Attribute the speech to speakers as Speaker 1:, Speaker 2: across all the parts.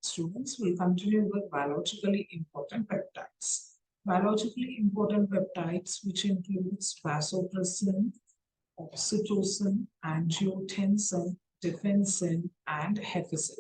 Speaker 1: Students will continue with biologically important peptides. Biologically important peptides, which includes vasopressin, oxytocin, angiotensin, defensin, and hepcidin.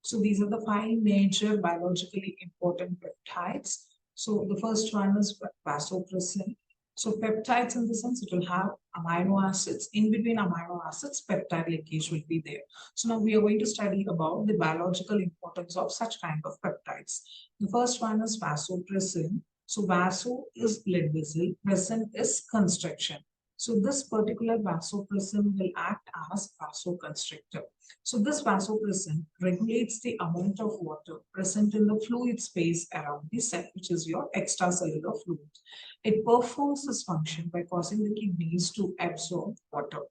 Speaker 1: So these are the five major biologically important peptides. So the first one is vasopressin. So peptides, in the sense, it will have amino acids. In between amino acids, peptide linkage will be there. So now we are going to study about the biological importance of such kind of peptides. The first one is vasopressin. So vaso is blood vessel, pressin is constriction. So this particular vasopressin will act as vasoconstrictor. So this vasopressin regulates the amount of water present in the fluid space around the cell, which is your extracellular fluid. It performs this function by causing the kidneys to absorb water.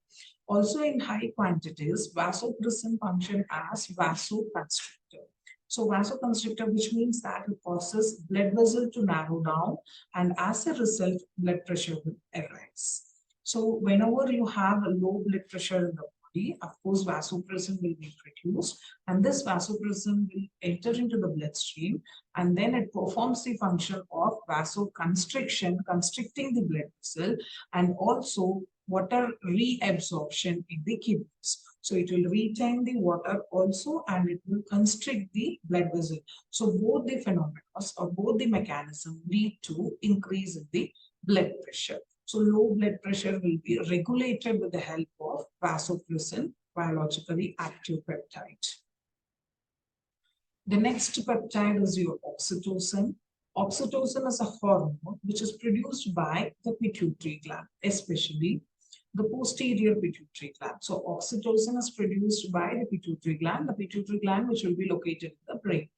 Speaker 1: Also in high quantities, vasopressin function as vasoconstrictor. So vasoconstrictor, which means that it causes blood vessel to narrow down, and as a result, blood pressure will arise. So whenever you have a low blood pressure in the body, of course, vasopressin will be produced, and this vasopressin will enter into the bloodstream, and then it performs the function of vasoconstriction, constricting the blood vessel, and also water reabsorption in the kidneys. So it will retain the water also, and it will constrict the blood vessel. So both the phenomena or both the mechanism lead to increase in the blood pressure. So low blood pressure will be regulated with the help of vasopressin, biologically active peptide. The next peptide is your oxytocin. Oxytocin is a hormone which is produced by the pituitary gland, especially the posterior pituitary gland. So oxytocin is produced by the pituitary gland which will be located in the brain.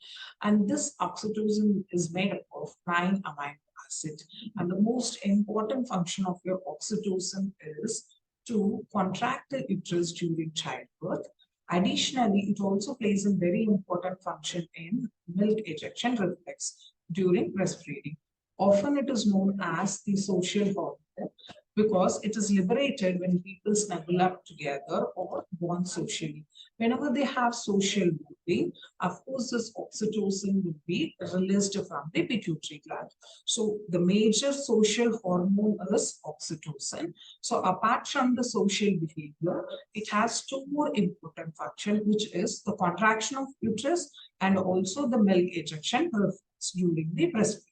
Speaker 1: And this oxytocin is made up of 9 amino acid. And the most important function of your oxytocin is to contract the uterus during childbirth. Additionally, it also plays a very important function in milk ejection reflex during breastfeeding. Often it is known as the social hormone because it is liberated when people snuggle up together or bond socially. Whenever they have social bonding, of course, this oxytocin will be released from the pituitary gland. So the major social hormone is oxytocin. So apart from the social behavior, it has two more important functions, which is the contraction of uterus and also the milk ejection reflex during the breastfeeding.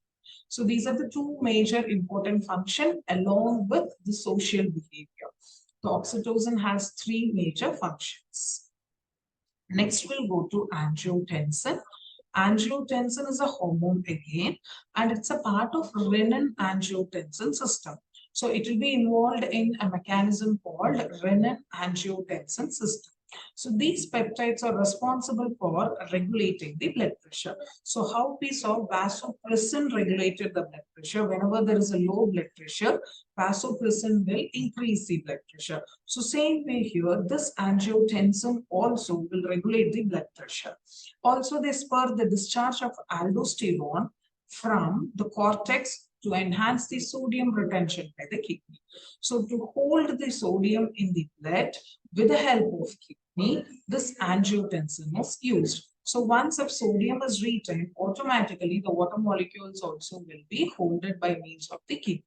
Speaker 1: So these are the two major important functions along with the social behavior. The oxytocin has three major functions. Next, we'll go to angiotensin. Angiotensin is a hormone again, and it's a part of renin-angiotensin system. So it will be involved in a mechanism called renin-angiotensin system. So these peptides are responsible for regulating the blood pressure. So how we saw vasopressin regulated the blood pressure. Whenever there is a low blood pressure, vasopressin will increase the blood pressure. So same way here, this angiotensin also will regulate the blood pressure. Also, they spur the discharge of aldosterone from the cortex to enhance the sodium retention by the kidney. So to hold the sodium in the blood with the help of kidney, this angiotensin is used. So once if sodium is retained, automatically the water molecules also will be holded by means of the kidney.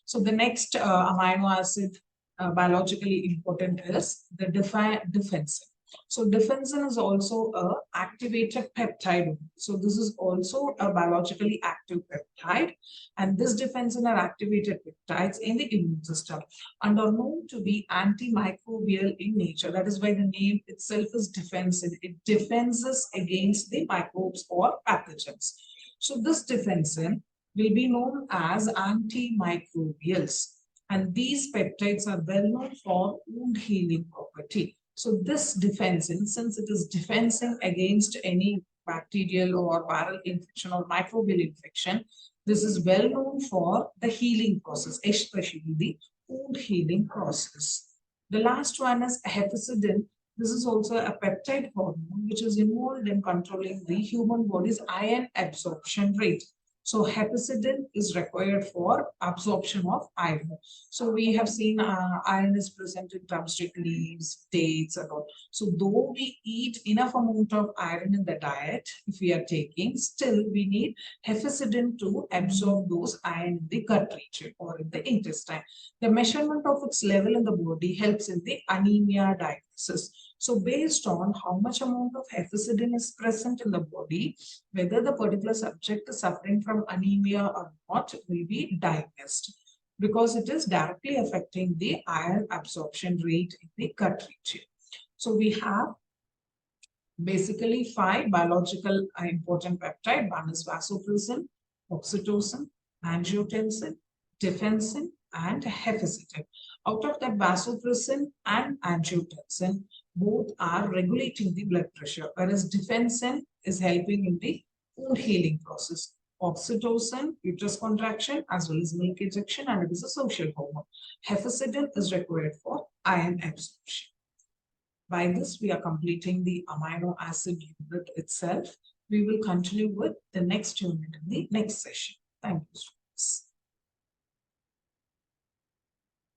Speaker 1: So the next amino acid biologically important is the defensin. So defensin is also a activated peptide. So this is also a biologically active peptide, and this defensin are activated peptides in the immune system and are known to be antimicrobial in nature. That is why the name itself is defensin. It defends against the microbes or pathogens. So this defensin will be known as antimicrobials, and these peptides are well known for wound healing property. So this defensin, since it is defensing against any bacterial or viral infection or microbial infection, this is well known for the healing process, especially the wound healing process. The last one is hepcidin. This is also a peptide hormone which is involved in controlling the human body's iron absorption rate. So hepcidin is required for absorption of iron. So we have seen iron is present in drumstick leaves, dates, and all. So though we eat enough amount of iron in the diet, if we are taking, still we need hepcidin to absorb those iron in the gut region or in the intestine. The measurement of its level in the body helps in the anemia diagnosis. So based on how much amount of hepcidin is present in the body, whether the particular subject is suffering from anemia or not will be diagnosed, because it is directly affecting the iron absorption rate in the gut region. So we have basically 5 biological important peptide. One is vasopressin, oxytocin, angiotensin, defensin, and hepcidin. Out of that, vasopressin and angiotensin both are regulating the blood pressure, whereas defensin is helping in the wound healing process. Oxytocin, uterus contraction, as well as milk ejection, and it is a social hormone. Hepcidin is required for iron absorption. By this, we are completing the amino acid unit itself. We will continue with the next unit in the next session. Thank you.